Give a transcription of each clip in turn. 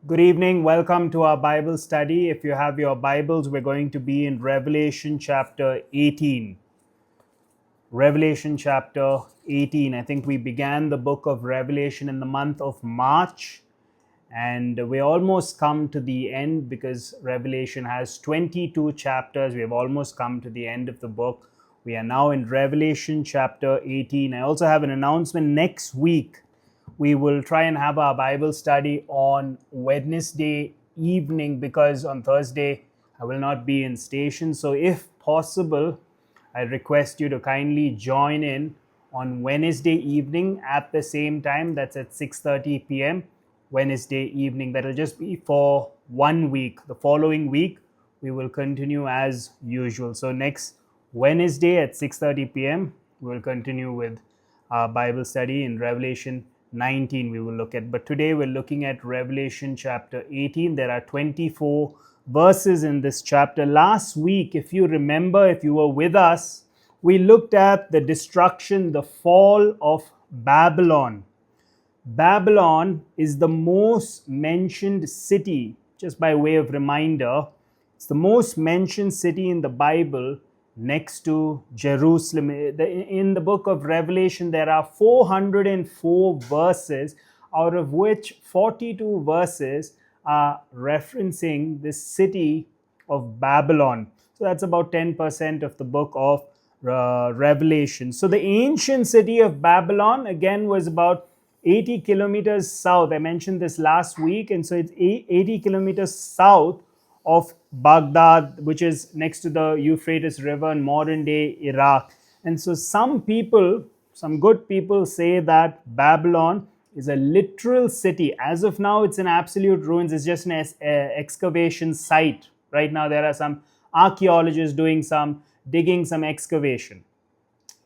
Good evening. Welcome to our Bible study. If you have your Bibles, we're going to be in Revelation chapter 18. Revelation chapter 18. I think we began the book of Revelation in the month of March, and we almost come to the end because Revelation has 22 chapters. We have almost come to the end of the book. We are now in Revelation chapter 18. I also have an announcement next week. We will try and have our Bible study on Wednesday evening because on Thursday I will not be in station. So, if possible, I request you to kindly join in on Wednesday evening at the same time. That's at 6:30 p.m. Wednesday evening. That'll just be for 1 week. The following week, we will continue as usual. So, next Wednesday at 6:30 p.m., we will continue with our Bible study in Revelation 19 we will look at. But today we're looking at Revelation chapter 18. There are 24 verses in this chapter. Last week, if you remember, if you were with us, we looked at the destruction, the fall of Babylon. Babylon is the most mentioned city, just by way of reminder. It's the most mentioned city in the Bible next to Jerusalem. In the book of Revelation, there are 404 verses, out of which 42 verses are referencing the city of Babylon. So that's about 10% of the book of Revelation. So the ancient city of Babylon, again, was about 80 kilometers south. I mentioned this last week, and so it's 80 kilometers south of Baghdad, which is next to the Euphrates River in modern day Iraq. And so some people, some good people, say that Babylon is a literal city. As of now, it's in absolute ruins. It's just an excavation site. Right now, there are some archaeologists doing some digging, some excavation.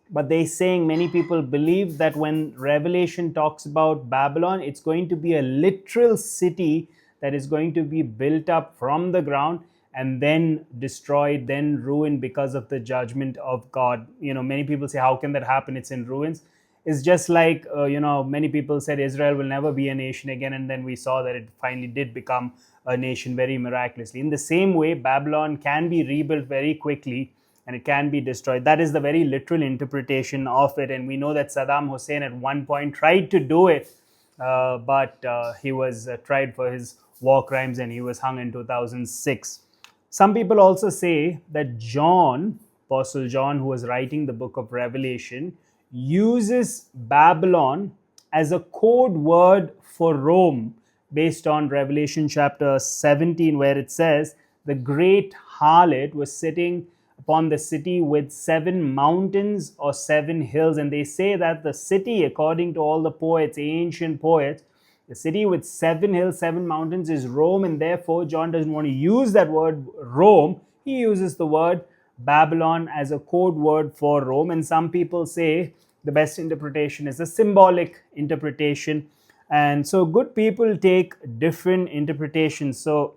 But they're saying many people believe that when Revelation talks about Babylon, it's going to be a literal city that is going to be built up from the ground and then destroyed, then ruined because of the judgment of God. Many people say, how can that happen? It's in ruins. It's just like, many people said Israel will never be a nation again. And then we saw that it finally did become a nation very miraculously. In the same way, Babylon can be rebuilt very quickly and it can be destroyed. That is the very literal interpretation of it. And we know that Saddam Hussein at one point tried to do it, but he was tried for his war crimes and he was hung in 2006. Some people also say that John, Apostle John, who was writing the book of Revelation, uses Babylon as a code word for Rome based on Revelation chapter 17, where it says, the great harlot was sitting upon the city with 7 mountains or 7 hills. And they say that the city, according to all the poets, ancient poets, the city with 7 hills, 7 mountains is Rome, and therefore John doesn't want to use that word Rome. He uses the word Babylon as a code word for Rome. And some people say the best interpretation is a symbolic interpretation. And so good people take different interpretations. So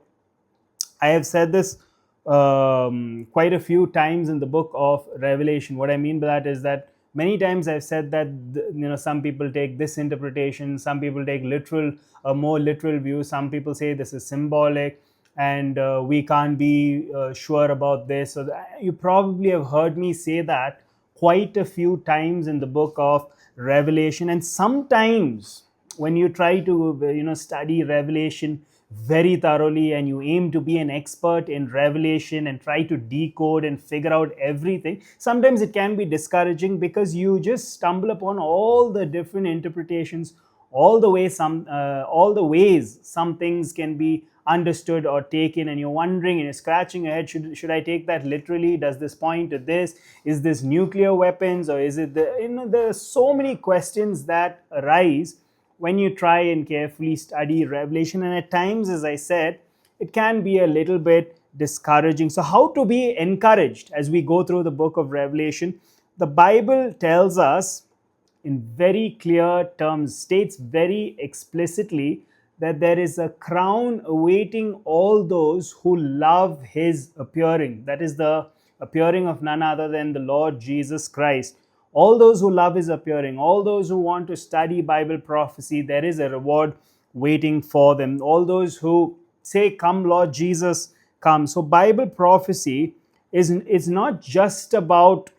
I have said this quite a few times in the book of Revelation. What I mean by that is that many times I've said that some people take this interpretation, some people take a more literal view, some people say this is symbolic, and we can't be sure about this. So you probably have heard me say that quite a few times in the book of Revelation. And sometimes when you try to study Revelation very thoroughly and you aim to be an expert in Revelation and try to decode and figure out everything, sometimes it can be discouraging because you just stumble upon all the different interpretations, all the ways some things can be understood or taken, and you're wondering and you're scratching your head, should I take that literally? Does this point to this? Is this nuclear weapons, or is it there are so many questions that arise when you try and carefully study Revelation. And at times, as I said, it can be a little bit discouraging. So how to be encouraged as we go through the book of Revelation? The Bible tells us in very clear terms, states very explicitly that there is a crown awaiting all those who love his appearing. That is the appearing of none other than the Lord Jesus Christ. All those who love his appearing, all those who want to study Bible prophecy, there is a reward waiting for them, all those who say, "Come, Lord Jesus, come." So Bible prophecy is not just about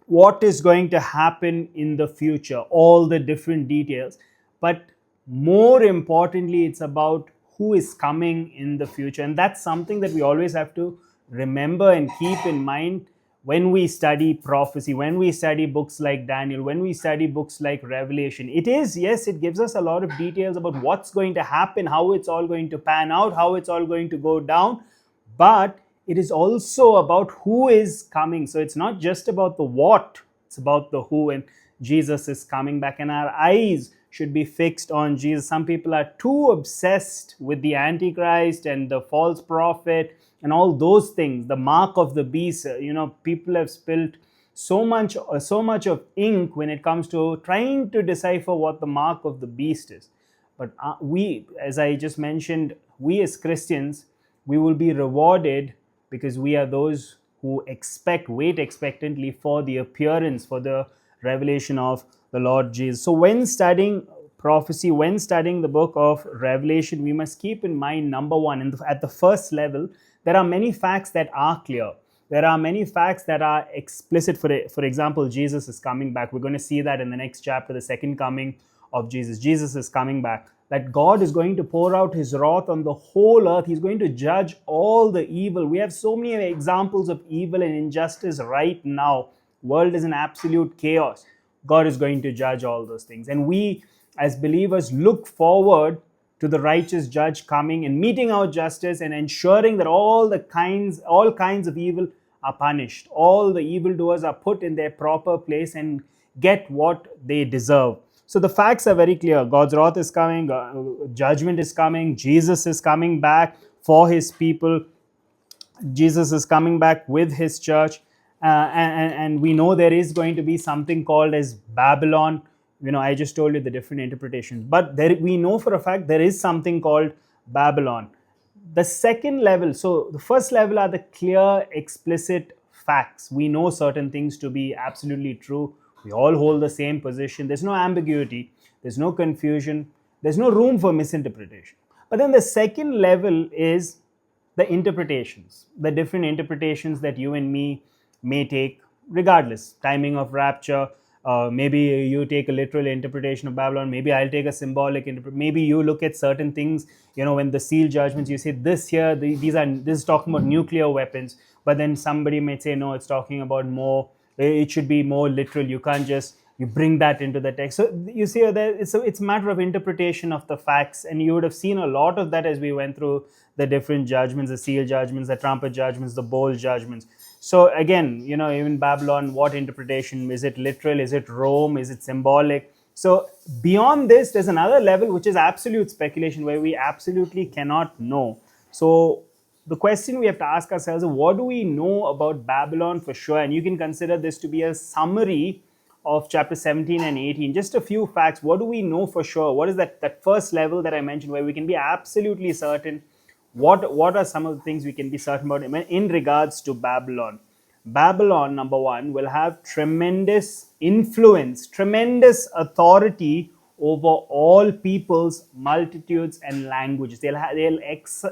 what is going to happen in the future, all the different details, but more importantly, it's about who is coming in the future. And that's something that we always have to remember and keep in mind when we study prophecy, when we study books like Daniel, when we study books like Revelation. It is, yes, it gives us a lot of details about what's going to happen, how it's all going to pan out, how it's all going to go down, but it is also about who is coming. So it's not just about the what, it's about the who. And Jesus is coming back, and our eyes should be fixed on Jesus. Some people are too obsessed with the Antichrist and the false prophet and all those things, the mark of the beast. People have spilled so much of ink when it comes to trying to decipher what the mark of the beast is. But we, as I just mentioned, we as Christians, we will be rewarded because we are those who wait expectantly for the appearance, for the revelation of the Lord Jesus. So when studying prophecy, when studying the book of Revelation, we must keep in mind, number one, at the first level, there are many facts that are clear. There are many facts that are explicit. For example, Jesus is coming back. We're going to see that in the next chapter, the second coming of Jesus. Jesus is coming back. That God is going to pour out his wrath on the whole earth. He's going to judge all the evil. We have so many examples of evil and injustice right now. World is in absolute chaos. God is going to judge all those things. And we, as believers, look forward to the righteous judge coming and meting out justice and ensuring that all kinds of evil are punished. All the evildoers are put in their proper place and get what they deserve. So the facts are very clear. God's wrath is coming, judgment is coming, Jesus is coming back for his people, Jesus is coming back with his church, and we know there is going to be something called as Babylon. I just told you the different interpretations, but we know for a fact there is something called Babylon. The second level, so the first level are the clear, explicit facts. We know certain things to be absolutely true. We all hold the same position. There's no ambiguity. There's no confusion. There's no room for misinterpretation. But then the second level is the interpretations, the different interpretations that you and me may take, regardless. Timing of rapture. Maybe you take a literal interpretation of Babylon. Maybe I'll take a symbolic interpretation. Maybe you look at certain things. When the seal judgments, you say this here, this is talking about nuclear weapons. But then somebody may say, no, it's talking about more. It should be more literal. You can't just you bring that into the text. So you see, it's a matter of interpretation of the facts, and you would have seen a lot of that as we went through the different judgments, the seal judgments, the trumpet judgments, the bowl judgments. So again, even Babylon, what interpretation? Is it literal? Is it Rome? Is it symbolic? So beyond this, there's another level which is absolute speculation, where we absolutely cannot know. So the question we have to ask ourselves is, what do we know about Babylon for sure? And you can consider this to be a summary of chapter 17 and 18. Just a few facts. What do we know for sure? What is that first level that I mentioned, where we can be absolutely certain? What are some of the things we can be certain about in regards to Babylon? Babylon, number one, will have tremendous influence, tremendous authority over all peoples, multitudes, and languages. They'll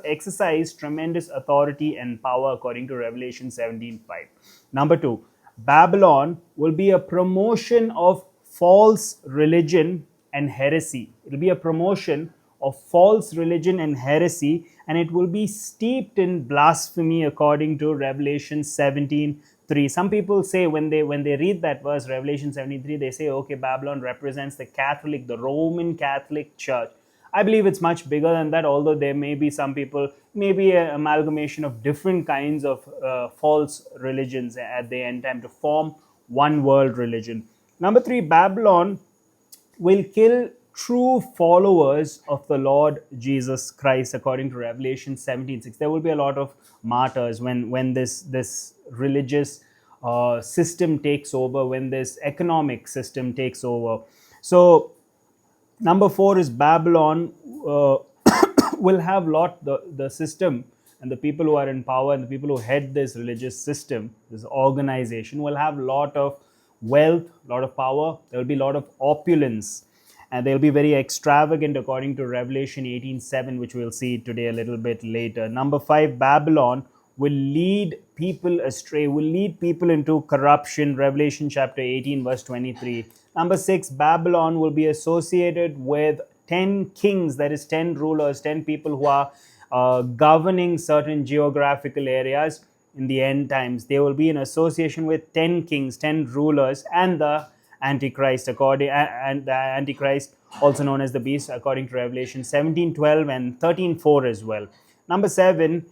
exercise tremendous authority and power, according to Revelation 17:5. Number two, Babylon will be a promotion of false religion and heresy. It will be a promotion of false religion and heresy, and it will be steeped in blasphemy, according to Revelation 17:3. Some people say, when they read that verse, Revelation 17:3, they say, okay, Babylon represents the Roman Catholic Church. I believe it's much bigger than that, although there may be some people, maybe an amalgamation of different kinds of false religions at the end time to form one world religion. Number three, Babylon will kill true followers of the Lord Jesus Christ, according to Revelation 17:6. There will be a lot of martyrs when this religious system takes over, when this economic system takes over. So number four is Babylon will have the system, and the people who are in power and the people who head this religious system, this organization, will have a lot of wealth, a lot of power. There will be a lot of opulence. and they'll be very extravagant according to Revelation 18:7, which we'll see today a little bit later. Number 5, Babylon will lead people astray, will lead people into corruption. Revelation chapter 18, verse 23. Number 6, Babylon will be associated with 10 kings, that is 10 rulers, 10 people who are governing certain geographical areas in the end times. They will be in association with 10 kings, 10 rulers, and the Antichrist, and the Antichrist, also known as the beast, according to Revelation 17:12 and 13:4 as well. Number 7,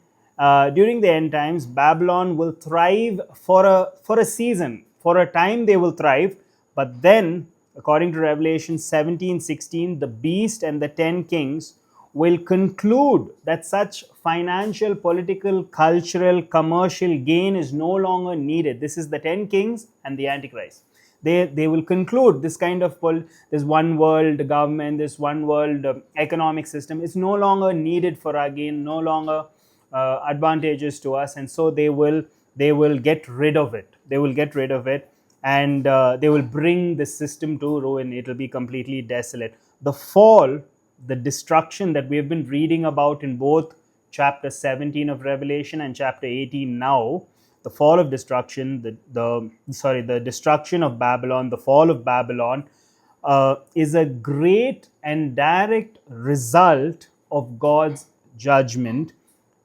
during the end times, Babylon will thrive for a season. For a time they will thrive, but then, according to Revelation 17:16, the beast and the 10 kings will conclude that such financial, political, cultural, commercial gain is no longer needed. This is the 10 kings and the Antichrist. They will conclude this kind of this one world government, this one world economic system is no longer needed for our gain, no longer advantageous to us, and so they will get rid of it. They will get rid of it, and they will bring the system to ruin. It will be completely desolate. The fall, the destruction that we have been reading about in both chapter 17 of Revelation and chapter 18 now, the fall of destruction, the destruction of Babylon, the fall of Babylon, is a great and direct result of God's judgment.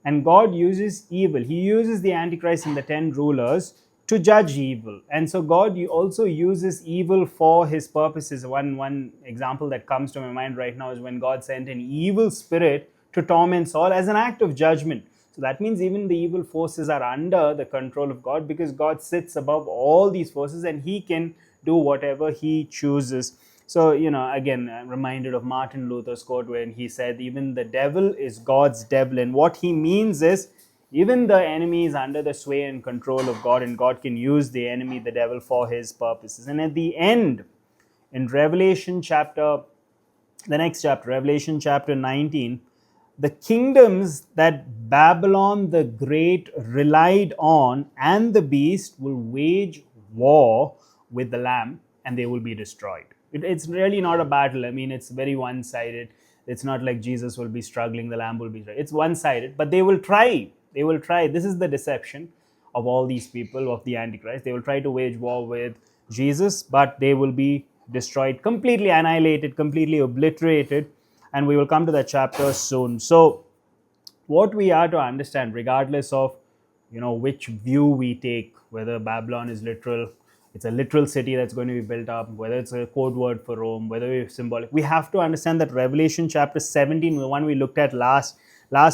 And God uses evil. He uses the Antichrist and the 10 rulers to judge evil. And so God also uses evil for his purposes. One example that comes to my mind right now is when God sent an evil spirit to torment Saul as an act of judgment. So that means even the evil forces are under the control of God, because God sits above all these forces and he can do whatever he chooses. So, again, I'm reminded of Martin Luther's quote when he said, even the devil is God's devil. And what he means is, even the enemy is under the sway and control of God, and God can use the enemy, the devil, for his purposes. And at the end, in Revelation chapter 19, the kingdoms that Babylon the Great relied on and the beast will wage war with the Lamb, and they will be destroyed. It's really not a battle. I mean, it's very one-sided. It's not like Jesus will be struggling, the Lamb will be struggling. It's one-sided, but they will try. They will try. This is the deception of all these people, of the Antichrist. They will try to wage war with Jesus, but they will be destroyed, completely annihilated, completely obliterated. And we will come to that chapter soon. So what we are to understand, regardless of which view we take, whether Babylon is literal, it's a literal city that's going to be built up, whether it's a code word for Rome, whether it's symbolic, we have to understand that Revelation chapter 17, the one we looked at last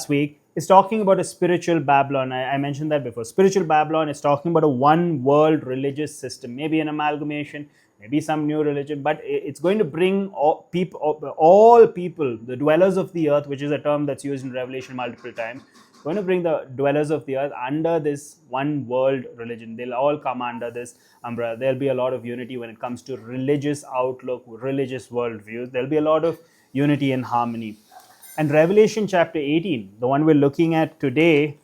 week, is talking about a spiritual Babylon. I mentioned that before. Spiritual Babylon is talking about a one world religious system, maybe an amalgamation, maybe some new religion, but it's going to bring all people, the dwellers of the earth, which is a term that's used in Revelation multiple times, going to bring the dwellers of the earth under this one world religion. They'll all come under this umbrella. There'll be a lot of unity when it comes to religious outlook, religious worldviews. There'll be a lot of unity and harmony. And Revelation chapter 18, the one we're looking at today,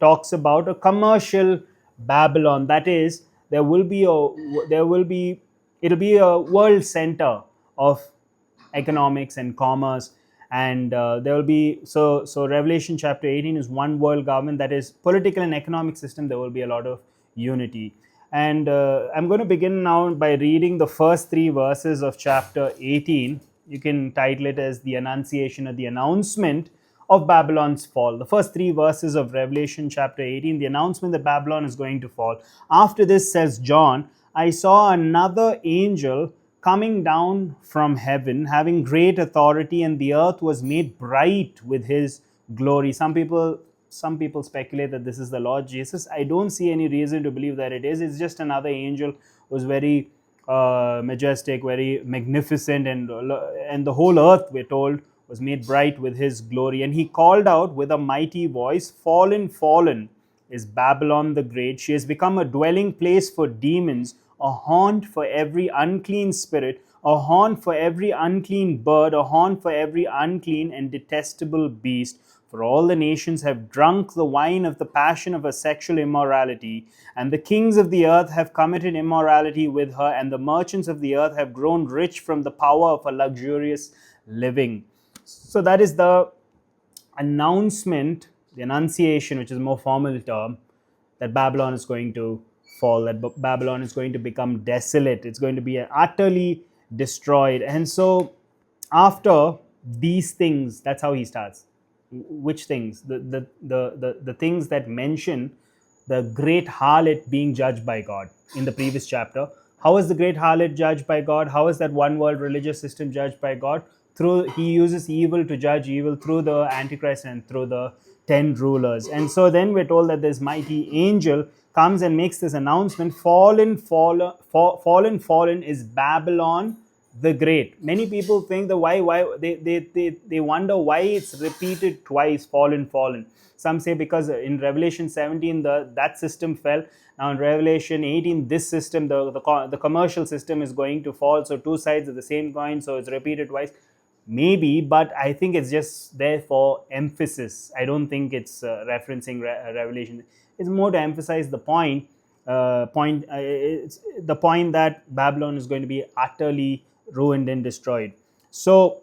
talks about a commercial Babylon. That is, it'll be a world center of economics and commerce, and there will be so Revelation chapter 18 is one world government, that is political and economic system. There will be a lot of unity, and I'm going to begin now by reading the first 3 verses of chapter 18. You can title it as the Annunciation or the Announcement of Babylon's fall. The first 3 verses of Revelation chapter 18, the announcement that Babylon is going to fall. After this, says John, I saw another angel coming down from heaven, having great authority, and the earth was made bright with his glory. Some people speculate that this is the Lord Jesus. I don't see any reason to believe that it is. It's just another angel who was very majestic, very magnificent, and the whole earth, we're told, was made bright with his glory. And he called out with a mighty voice, Fallen, fallen is Babylon the Great. She has become a dwelling place for demons, a haunt for every unclean spirit, a haunt for every unclean bird, a haunt for every unclean and detestable beast. For all the nations have drunk the wine of the passion of her sexual immorality, and the kings of the earth have committed immorality with her, and the merchants of the earth have grown rich from the power of her luxurious living. So that is the announcement, the annunciation, which is a more formal term, that Babylon is going to fall, that Babylon is going to become desolate, it's going to be utterly destroyed. And so, after these things, that's how he starts. Which things? The things that mention the great harlot being judged by God in the previous chapter. How is the great harlot judged by God? How is that one world religious system judged by God? Through, he uses evil to judge evil through the Antichrist and through the 10 rulers. And so then we're told that this mighty angel comes and makes this announcement: fallen is Babylon the Great. Many people think that why they wonder why it's repeated twice, fallen. Some say because in Revelation 17 that system fell. Now in Revelation 18, this system, the commercial system, is going to fall. So two sides of the same coin, so it's repeated twice. Maybe, but I think it's just there for emphasis. I don't think it's referencing Revelation. It's more to emphasize the point. It's the point that Babylon is going to be utterly ruined and destroyed. So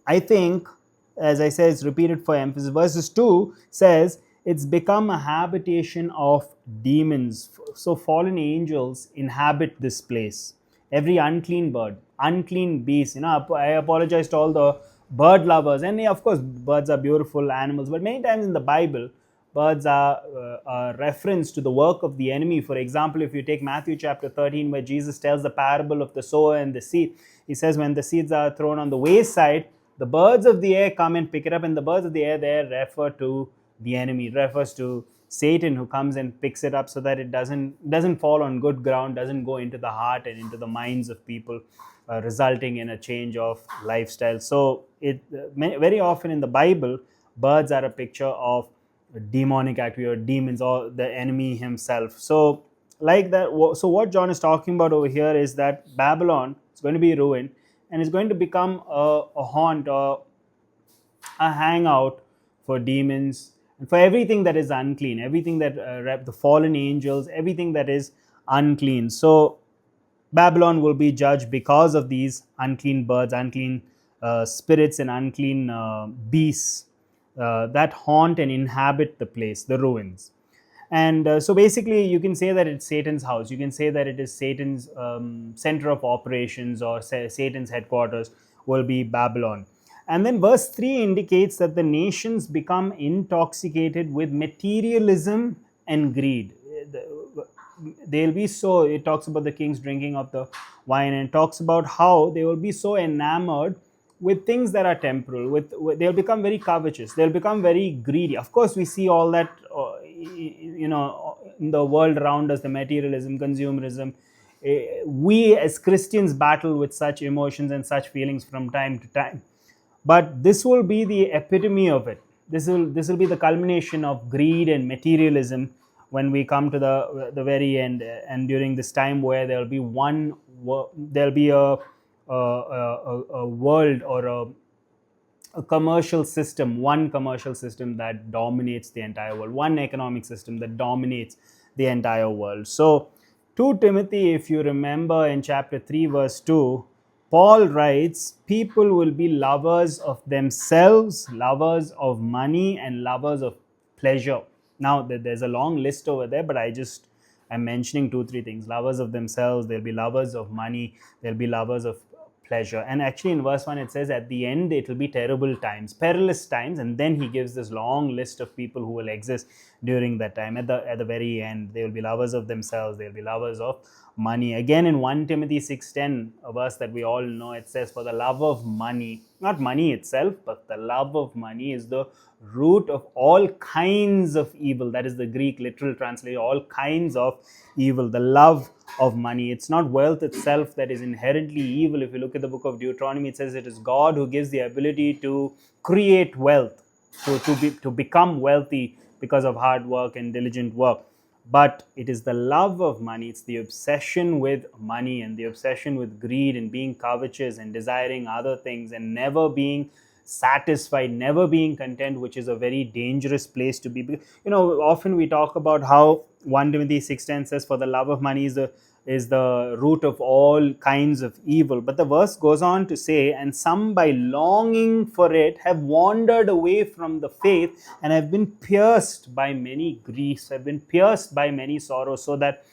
I think, as I said, it's repeated for emphasis. Verses 2 says it's become a habitation of demons. So fallen angels inhabit this place. Every unclean bird, unclean beast. I apologize to all the bird lovers. And of course, birds are beautiful animals. But many times in the Bible, birds are a reference to the work of the enemy. For example, if you take Matthew chapter 13, where Jesus tells the parable of the sower and the seed, he says when the seeds are thrown on the wayside, the birds of the air come and pick it up. And the birds of the air there refer to the enemy, refers to Satan, who comes and picks it up so that it doesn't fall on good ground, doesn't go into the heart and into the minds of people, resulting in a change of lifestyle. So very often in the Bible, birds are a picture of demonic activity or demons or the enemy himself. So like that, so what John is talking about over here is that Babylon is going to be ruined and is going to become a haunt or a hangout for demons and for everything that is unclean, everything that the fallen angels, everything that is unclean. So Babylon will be judged because of these unclean birds, unclean spirits, and unclean beasts that haunt and inhabit the place, the ruins. And so basically, you can say that it's Satan's house. You can say that it is Satan's center of operations, or Satan's headquarters will be Babylon. And then verse 3 indicates that the nations become intoxicated with materialism and greed. They'll be so, it talks about the kings drinking of the wine, and talks about how they will be so enamored with things that are temporal. They'll become very covetous. They'll become very greedy. Of course, we see all that, in the world around us, the materialism, consumerism. We as Christians battle with such emotions and such feelings from time to time. But this will be the epitome of it. This will be the culmination of greed and materialism when we come to the very end, and during this time where there'll be a world or a commercial system, one commercial system that dominates the entire world, one economic system that dominates the entire world. So 2 Timothy, if you remember, in chapter 3 verse 2, Paul writes, people will be lovers of themselves, lovers of money, and lovers of pleasure. Now, there's a long list over there, but I'm mentioning 2-3 things. Lovers of themselves, they'll be lovers of money, they'll be lovers of pleasure. And actually in verse 1 it says at the end it will be terrible times, perilous times, and then he gives this long list of people who will exist during that time. At the very end, they will be lovers of themselves, they'll be lovers of money. Again in 1 Timothy 6:10, a verse that we all know, it says, for the love of money, not money itself, but the love of money is the root of all kinds of evil. That is the Greek literal translation, all kinds of evil, the love of money. It's not wealth itself that is inherently evil. If you look at the book of Deuteronomy, it says it is God who gives the ability to create wealth, to become wealthy because of hard work and diligent work. But it is the love of money, it's the obsession with money and the obsession with greed and being covetous and desiring other things and never being satisfied, never being content, which is a very dangerous place to be. Often we talk about how 1 Timothy 6:10 says, "For the love of money is the root of all kinds of evil." But the verse goes on to say, "And some by longing for it have wandered away from the faith and have been pierced by many griefs, have been pierced by many sorrows." So that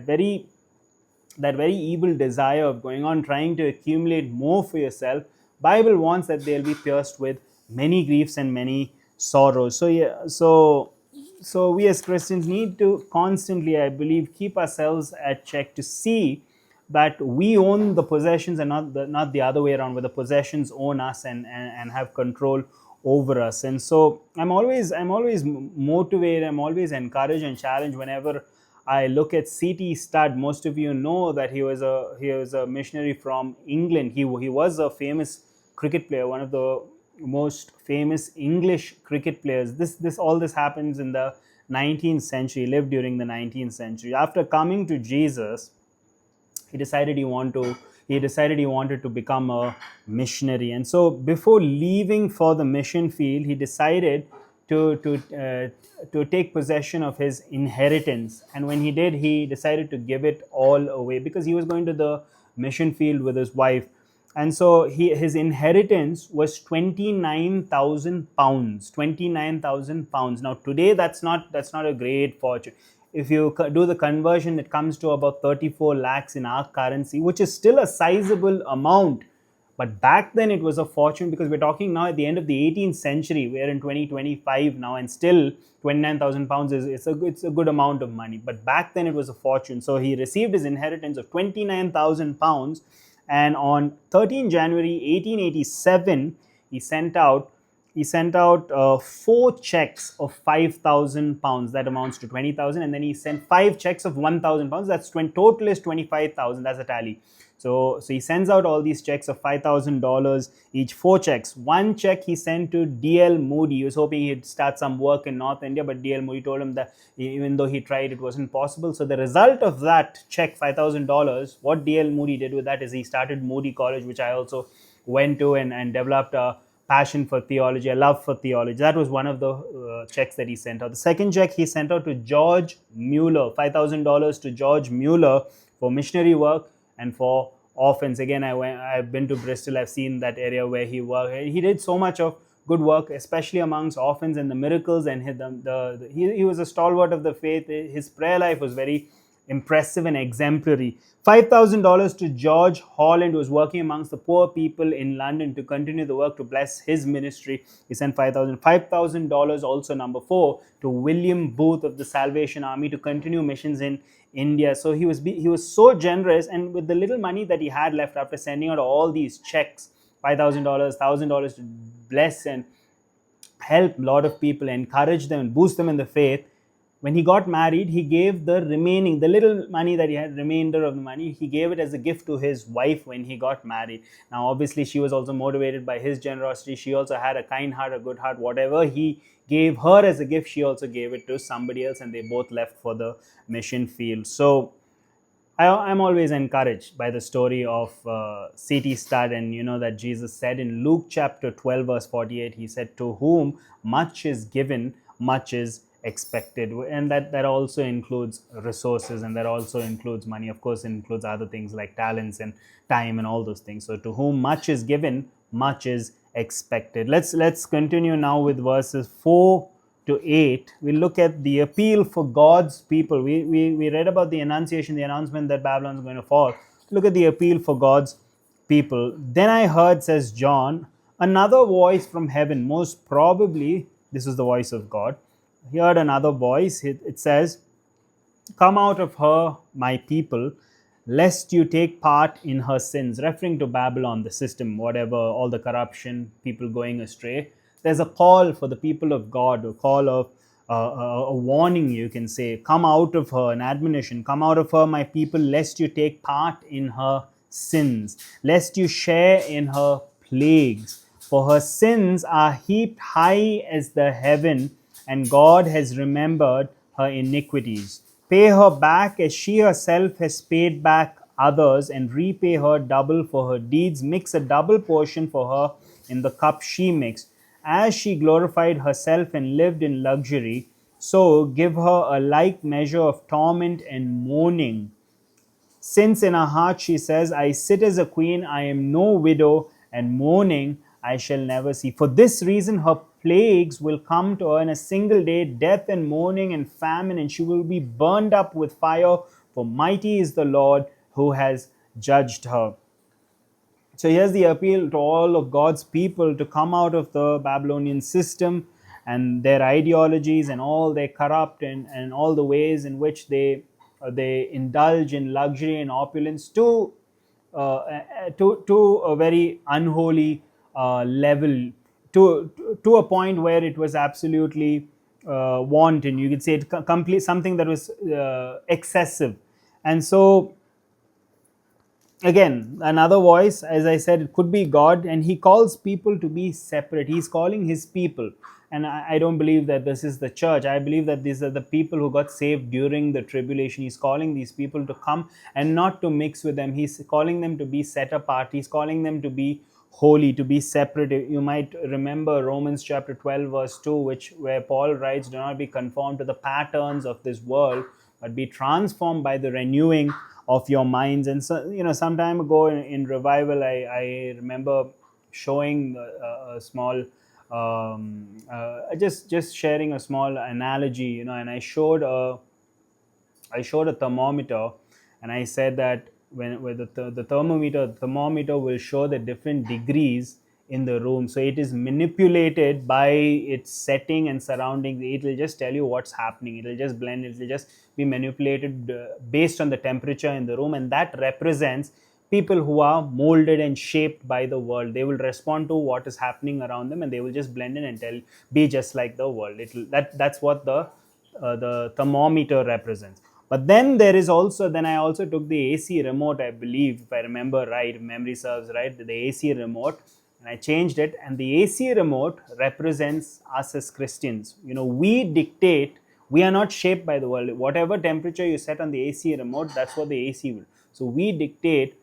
very evil desire of going on trying to accumulate more for yourself, Bible wants that they'll be pierced with many griefs and many sorrows. So we as Christians need to constantly, I believe, keep ourselves at check to see that we own the possessions and not the other way around, where the possessions own us and have control over us. And so I'm always motivated, I'm always encouraged and challenged whenever I look at Rsvp'D. Most of you know that he was a missionary from England. He was a famous cricket player, one of the most famous English cricket players. All this happens in the 19th century. He lived during the 19th century. After coming to Jesus, he decided he wanted to become a missionary. And so before leaving for the mission field, he decided to take possession of his inheritance. And when he did, he decided to give it all away, because he was going to the mission field with his wife. And so his inheritance was 29,000 pounds. 29,000 pounds. Now today that's not a great fortune. If you do the conversion, it comes to about 34 lakhs in our currency, which is still a sizable amount. But back then it was a fortune, because we're talking now at the end of the 18th century. We're in 2025 now, and still 29,000 pounds it's a good amount of money. But back then it was a fortune. So he received his inheritance of 29,000 pounds, and on 13 January 1887, he sent out 4 checks of 5,000 pounds. That amounts to 20,000. And then he sent 5 checks of 1,000 pounds. That's total is 25,000. That's a tally. So he sends out all these checks of $5,000 each, 4 checks. One check he sent to D.L. Moody. He was hoping he'd start some work in North India, but D.L. Moody told him that even though he tried, it wasn't possible. So the result of that check, $5,000, what D.L. Moody did with that is he started Moody College, which I also went to, and developed a passion for theology, a love for theology. That was one of the checks that he sent out. The second check he sent out to George Mueller, $5,000 to George Mueller for missionary work and for orphans. Again, I've been to Bristol. I've seen that area where he worked. He did so much of good work, especially amongst orphans, and the miracles. And he was a stalwart of the faith. His prayer life was very impressive and exemplary. $5,000 to George Holland, who was working amongst the poor people in London to continue the work to bless his ministry. He sent $5,000 also, number 4, to William Booth of the Salvation Army to continue missions in India. So he was so generous, and with the little money that he had left after sending out all these checks, $5,000, $1,000, to bless and help a lot of people, encourage them and boost them in the faith. When he got married, he gave the little money that he had, remainder of the money, he gave it as a gift to his wife when he got married. Now, obviously, she was also motivated by his generosity. She also had a kind heart, a good heart. Whatever he gave her as a gift, she also gave it to somebody else, and they both left for the mission field. So I'm always encouraged by the story of Rsvp'D, and you know that Jesus said in Luke chapter 12 verse 48, he said, "To whom much is given, much is expected." And that also includes resources, and that also includes money. Of course, it includes other things like talents and time and all those things. So to whom much is given, much is expected. Let's continue now with verses 4 to 8. We look at the appeal for God's people. We read about the annunciation, the announcement that Babylon is going to fall. Look at the appeal for God's people. "Then I heard," says John, "another voice from heaven." Most probably this is the voice of God. He heard another voice. It says, "Come out of her, my people, lest you take part in her sins," referring to Babylon, the system, whatever, all the corruption, people going astray. There's a call for the people of God, a call of a warning, you can say. Come out of her, an admonition. "Come out of her, my people, lest you take part in her sins, lest you share in her plagues. For her sins are heaped high as the heaven, and God has remembered her iniquities. Pay her back as she herself has paid back others, and repay her double for her deeds. Mix a double portion for her in the cup she mixed. As she glorified herself and lived in luxury, so give her a like measure of torment and mourning. Since in her heart she says, I sit as a queen, I am no widow, and mourning I shall never see. For this reason, her plagues will come to her in a single day, death and mourning and famine, and she will be burned up with fire, for mighty is the Lord who has judged her. So here's the appeal to all of God's people to come out of the Babylonian system and their ideologies and all their corrupt and all the ways in which they indulge in luxury and opulence to a very unholy level, to a point where it was absolutely wanton. You could say it complete something that was excessive. And so again, another voice, as I said, it could be God, and he calls people to be separate. He's calling his people. And I don't believe that this is the church. I believe that these are the people who got saved during the tribulation. He's calling these people to come and not to mix with them. He's calling them to be set apart. He's calling them to be holy, to be separate. You might remember Romans chapter 12 verse 2, where Paul writes, do not be conformed to the patterns of this world, but be transformed by the renewing of your minds. And so, some time ago in revival, I remember showing a small just sharing a small analogy, and I showed a thermometer, and I said that when with the thermometer will show the different degrees in the room. So it is manipulated by its setting and surroundings. It will just tell you what's happening. It will just blend. It will just be manipulated based on the temperature in the room, and that represents people who are molded and shaped by the world. They will respond to what is happening around them, and they will just blend in and be just like the world. That's what the thermometer represents. But then I also took the AC remote, I believe, if I remember right, if memory serves right, the AC remote, and I changed it, and the AC remote represents us as Christians. We dictate. We are not shaped by the world. Whatever temperature you set on the AC remote, that's what the AC will. So we dictate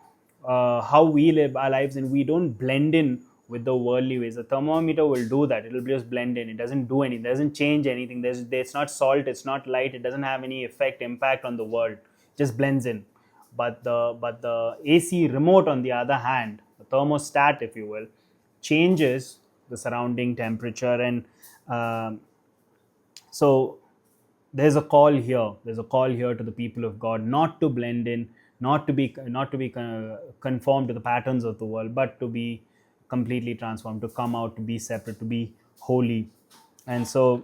how we live our lives, and we don't blend in with the worldly ways. The thermometer will do that. It will just blend in. It doesn't do anything. It doesn't change anything. It's not salt. It's not light. It doesn't have any impact on the world. It just blends in. But the AC remote, on the other hand, the thermostat, if you will, changes the surrounding temperature. And so there's a call here. There's a call here to the people of God not to blend in, not to be conformed to the patterns of the world, but to be completely transformed, to come out, to be separate, to be holy. And so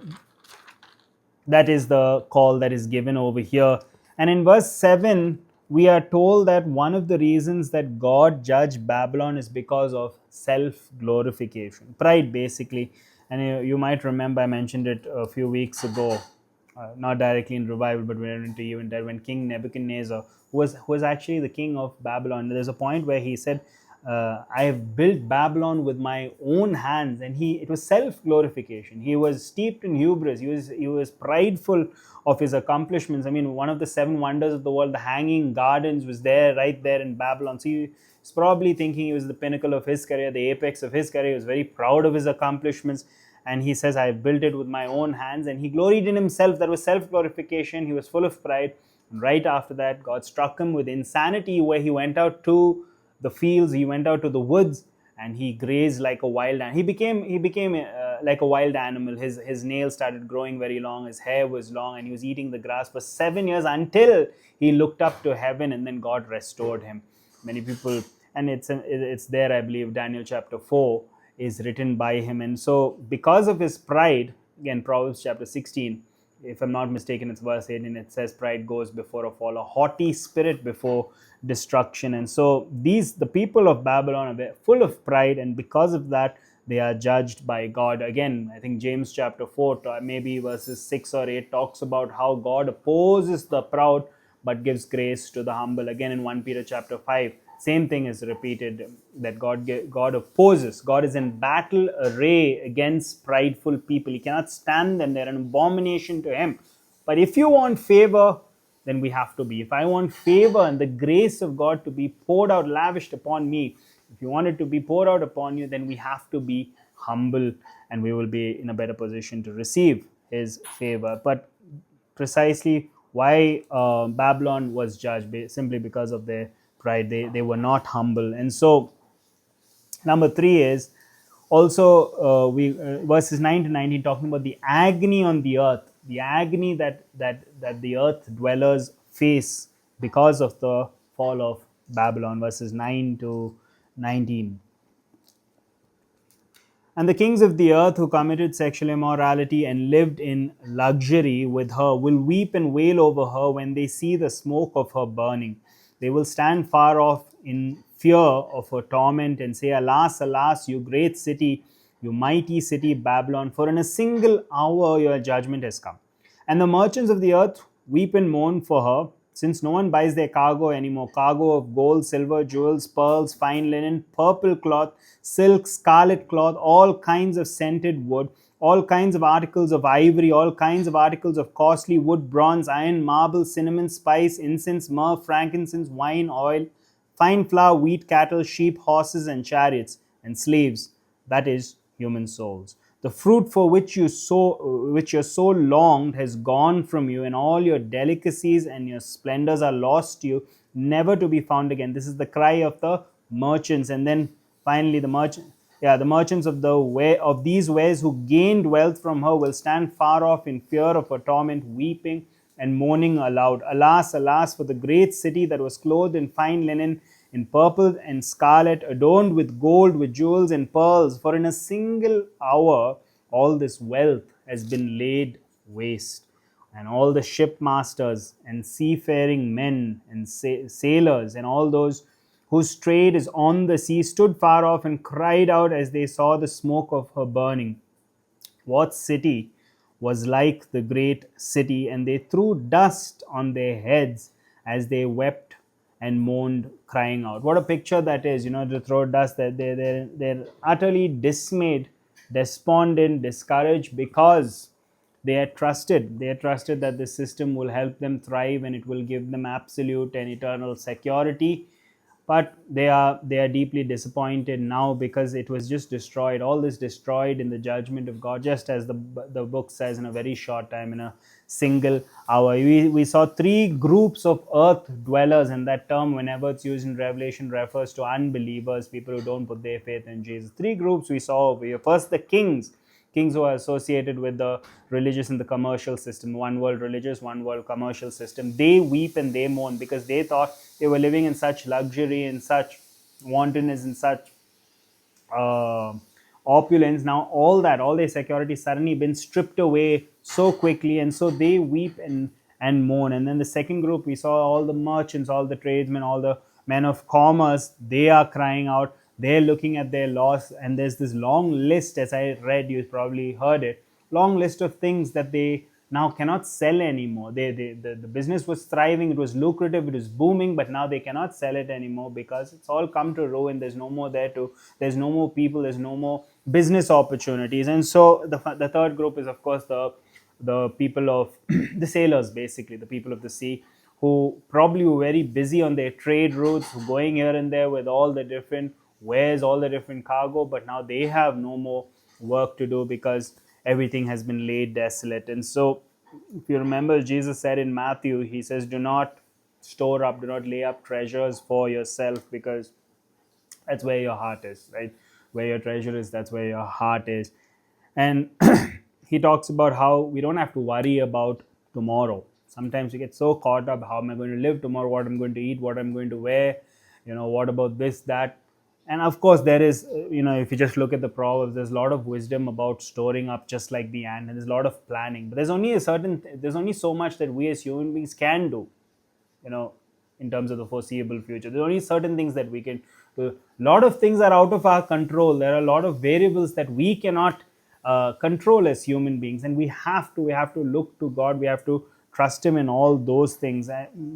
that is the call that is given over here. And in verse 7, we are told that one of the reasons that God judged Babylon is because of self-glorification, pride, basically. And you might remember I mentioned it a few weeks ago, not directly in revival, but when King Nebuchadnezzar, who was actually the king of Babylon, there's a point where he said, I have built Babylon with my own hands. And it was self-glorification. He was steeped in hubris. He was prideful of his accomplishments. I mean, one of the 7 wonders of the world, the Hanging Gardens, was right there in Babylon. So he's probably thinking he was the pinnacle of his career, the apex of his career. He was very proud of his accomplishments. And he says, I built it with my own hands. And he gloried in himself. That was self-glorification. He was full of pride. And right after that, God struck him with insanity, where he went out to the fields, he went out to the woods, and he grazed like a wild animal. He became like a wild animal. His nails started growing very long. His hair was long, and he was eating the grass for 7 years until he looked up to heaven, and then God restored him. Many people, and it's there, I believe, Daniel chapter 4 is written by him. And so because of his pride, again, Proverbs chapter 16, if I'm not mistaken, it's verse 18, it says, pride goes before a fall, a haughty spirit before destruction. And so the people of Babylon are full of pride, and because of that, they are judged by God. Again, I think James chapter 4, maybe verses 6 or 8, talks about how God opposes the proud but gives grace to the humble. Again, in 1 Peter chapter 5, same thing is repeated, that God opposes. God is in battle array against prideful people. He cannot stand them. They're an abomination to him. But if you want favor, then we have to be. If I want favor and the grace of God to be poured out, lavished upon me, If you want it to be poured out upon you, then we have to be humble, and we will be in a better position to receive his favor. But precisely why Babylon was judged, simply because of their pride. They were not humble. And so number 3 is also we verses 9 to 19, talking about the agony on the earth, the agony that the earth dwellers face because of the fall of Babylon. Verses 9 to 19. And the kings of the earth who committed sexual immorality and lived in luxury with her will weep and wail over her when they see the smoke of her burning. They will stand far off in fear of her torment and say, Alas, alas, you great city, you mighty city Babylon, for in a single hour your judgment has come. And the merchants of the earth weep and mourn for her, since no one buys their cargo anymore, cargo of gold, silver, jewels, pearls, fine linen, purple cloth, silk, scarlet cloth, all kinds of scented wood, all kinds of articles of ivory, all kinds of articles of costly wood, bronze, iron, marble, cinnamon, spice, incense, myrrh, frankincense, wine, oil, fine flour, wheat, cattle, sheep, horses, and chariots, and slaves, that is, human souls. The fruit for which your soul longed has gone from you, and all your delicacies and your splendors are lost to you, never to be found again. This is the cry of the merchants. And then finally the merchants of these wares who gained wealth from her will stand far off in fear of her torment, weeping and mourning aloud. Alas, alas, for the great city that was clothed in fine linen, in purple and scarlet, adorned with gold, with jewels and pearls, for in a single hour all this wealth has been laid waste. And all the shipmasters and seafaring men and sailors and all those whose trade is on the sea stood far off and cried out as they saw the smoke of her burning. What city was like the great city? And they threw dust on their heads as they wept and moaned, crying out. What a picture that is, to throw dust. That they're utterly dismayed, despondent, discouraged, because they had trusted that the system will help them thrive and it will give them absolute and eternal security. But they are deeply disappointed now, because it was just destroyed. All this destroyed in the judgment of God, just as the book says, in a very short time, in a single hour. We saw 3 groups of earth dwellers, and that term, whenever it's used in Revelation, refers to unbelievers, people who don't put their faith in Jesus. 3 groups we saw over here. First, the kings who are associated with the religious and the commercial system, one world religious, one world commercial system. They weep and they mourn, because they thought they were living in such luxury, in such wantonness, in such opulence. Now all their security suddenly been stripped away so quickly, and so they weep and mourn. And then the second group, we saw all the merchants, all the tradesmen, all the men of commerce. They are crying out, they're looking at their loss, and there's this long list, as I read, you probably heard it, long list of things that they now cannot sell anymore. The business was thriving, it was lucrative, it was booming, but now they cannot sell it anymore, because it's all come to ruin. There's no more there's no more people, there's no more business opportunities. And so the third group is, of course, the people of the sailors, basically the people of the sea, who probably were very busy on their trade routes, going here and there with all the different wares, all the different cargo, but now they have no more work to do, because everything has been laid desolate. And so, if you remember, Jesus said in Matthew, he says, do not lay up treasures for yourself, because that's where your heart is, right? Where your treasure is, that's where your heart is. And he talks about how we don't have to worry about tomorrow. Sometimes we get so caught up, how am I going to live tomorrow, what I'm going to eat, what I'm going to wear, what about this, that. And of course, there is, if you just look at the Proverbs, there's a lot of wisdom about storing up just like the ant, and there's a lot of planning. But there's only so much that we as human beings can do, in terms of the foreseeable future. There's only certain things that we can do. A lot of things are out of our control. There are a lot of variables that we cannot control as human beings, and we have to look to God. We have to trust him in all those things.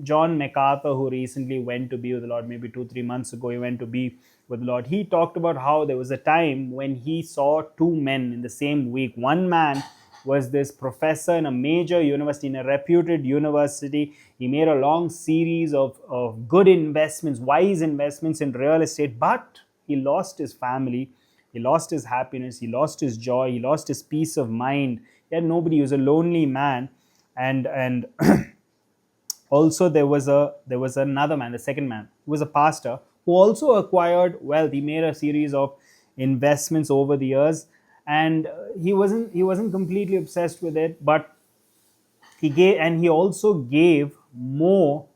John MacArthur, who recently went to be with the Lord, maybe 2-3 months ago, he went to be with the Lord. He talked about how there was a time when he saw 2 men in the same week. One man was this professor in a major university, in a reputed university. He made a long series of good investments, wise investments in real estate, but he lost his family, he lost his happiness, he lost his joy, he lost his peace of mind. He had nobody. He was a lonely man. And also there was another man, the second man, who was a pastor, who also acquired wealth. He made a series of investments over the years, and he wasn't completely obsessed with it, but he also gave more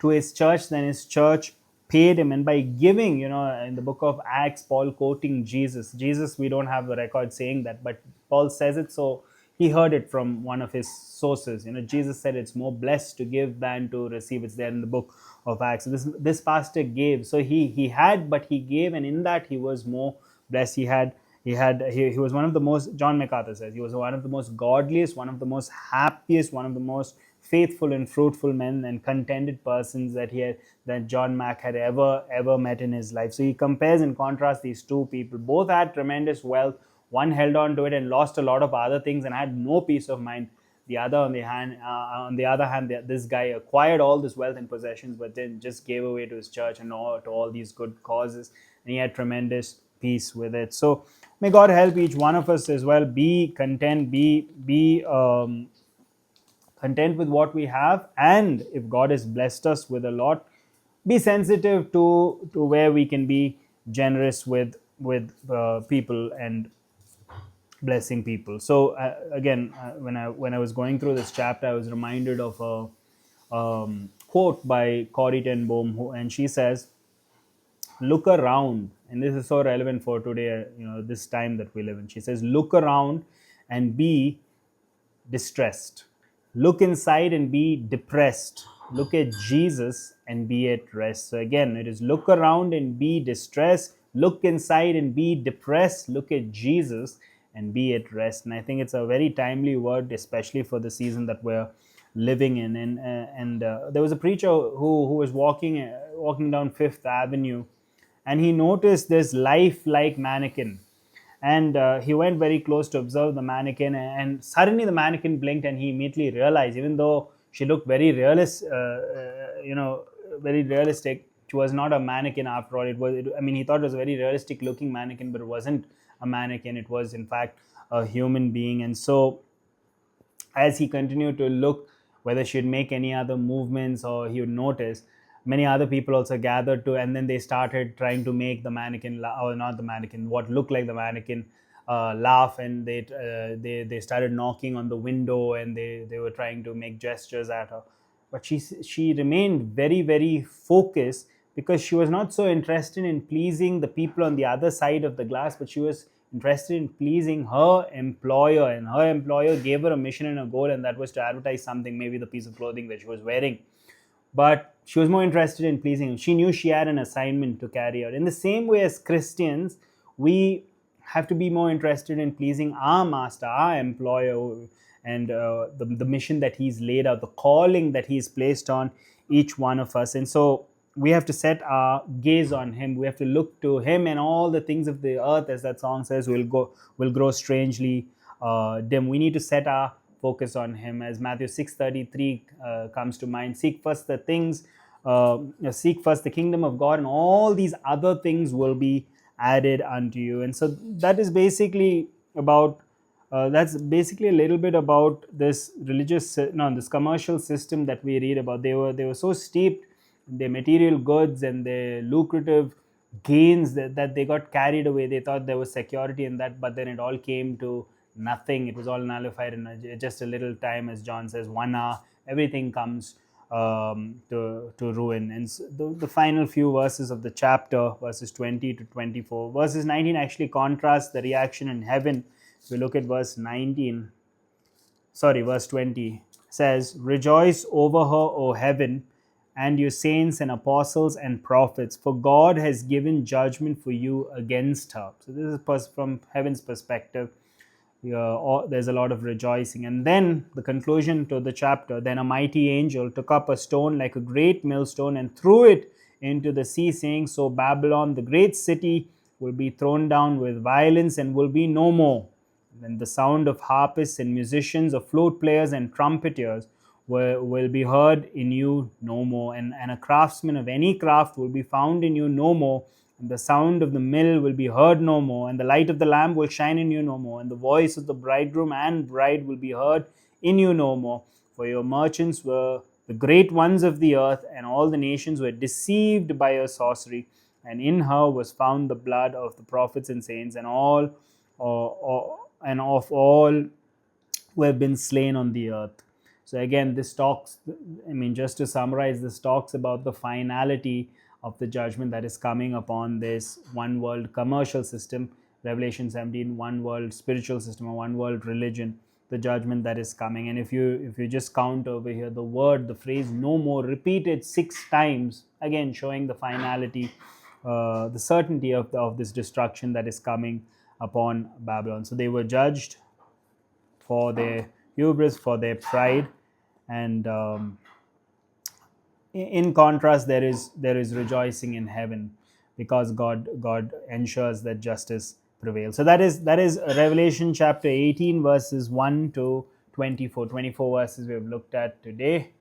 to his church than his church paid him. And by giving, in the book of Acts, Paul quoting Jesus, we don't have the record saying that, but Paul says it, so he heard it from one of his sources. Jesus said it's more blessed to give than to receive. It's there in the book of Acts. So this pastor gave, so he had, but he gave, and in that he was more blessed. He was one of the most, John MacArthur says, he was one of the most godliest, one of the most happiest, one of the most faithful and fruitful men and contented persons that John Mack had ever met in his life. So he compares and contrasts these two people. Both had tremendous wealth. One held on to it and lost a lot of other things and had no peace of mind. The other, on the other hand, this guy acquired all this wealth and possessions, but then just gave away to his church and to all these good causes, and he had tremendous peace with it. So may God help each one of us as well. Be content. Be content with what we have, and if God has blessed us with a lot, be sensitive to where we can be generous with people and blessing people. So again, when I was going through this chapter, I was reminded of a quote by Corrie ten Boom, and she says, "Look around," and this is so relevant for today, this time that we live in. She says, "Look around and be distressed. Look inside and be depressed. Look at Jesus and be at rest." So again, it is look around and be distressed. Look inside and be depressed. Look at Jesus and be at rest. And I think it's a very timely word, especially for the season that we're living in. And there was a preacher who was walking down Fifth Avenue, and he noticed this lifelike mannequin. And he went very close to observe the mannequin, and suddenly the mannequin blinked, and he immediately realized, even though she looked very very realistic, she was not a mannequin after all. He thought it was a very realistic looking mannequin, but it wasn't a mannequin. It was in fact a human being. And so as he continued to look whether she'd make any other movements, or he would notice many other people also gathered to, and then they started trying to make the mannequin, or not the mannequin, what looked like the mannequin, laugh, and they started knocking on the window, and they were trying to make gestures at her. But she remained very, very focused, because she was not so interested in pleasing the people on the other side of the glass, but she was interested in pleasing her employer, and her employer gave her a mission and a goal, and that was to advertise something, maybe the piece of clothing that she was wearing. But she was more interested in pleasing him. She knew she had an assignment to carry out. In the same way, as Christians, we have to be more interested in pleasing our master, our employer, and the mission that he's laid out, the calling that he's placed on each one of us. And so we have to set our gaze on him. We have to look to him, and all the things of the earth, as that song says, will grow strangely dim. We need to set our focus on him, as Matthew 6:33 comes to mind. Seek first the kingdom of God, and all these other things will be added unto you. And so that is basically about that's basically a little bit about this this commercial system that we read about. They were so steeped in their material goods and their lucrative gains that they got carried away. They thought there was security in that, but then it all came to nothing. It was all nullified in just a little time, as John says, 1 hour. Everything comes to ruin. And so the final few verses of the chapter, verses 20 to 24, verses 19 actually contrasts the reaction in heaven. If we look at verse 20 says, "Rejoice over her, O heaven, and you saints and apostles and prophets, for God has given judgment for you against her." So this is from heaven's perspective. There's a lot of rejoicing. And then the conclusion to the chapter, "Then a mighty angel took up a stone like a great millstone and threw it into the sea, saying, So Babylon, the great city, will be thrown down with violence and will be no more. Then the sound of harpists and musicians, of flute players and trumpeters will be heard in you no more. And a craftsman of any craft will be found in you no more. And the sound of the mill will be heard no more, and the light of the lamp will shine in you no more, and the voice of the bridegroom and bride will be heard in you no more. For your merchants were the great ones of the earth, and all the nations were deceived by her sorcery. And in her was found the blood of the prophets and saints, and and of all who have been slain on the earth. So again, this talks, just to summarize, this talks about the finality of the judgment that is coming upon this one world commercial system, Revelation 17, one world spiritual system, or one world religion, the judgment that is coming. And if you just count over here, the phrase no more, repeated 6 times, again showing the finality, the certainty of this destruction that is coming upon Babylon. So they were judged for their hubris, for their pride, and in contrast, there is rejoicing in heaven, because God ensures that justice prevails. So that is Revelation chapter 18, verses 1 to 24. 24 verses we have looked at today.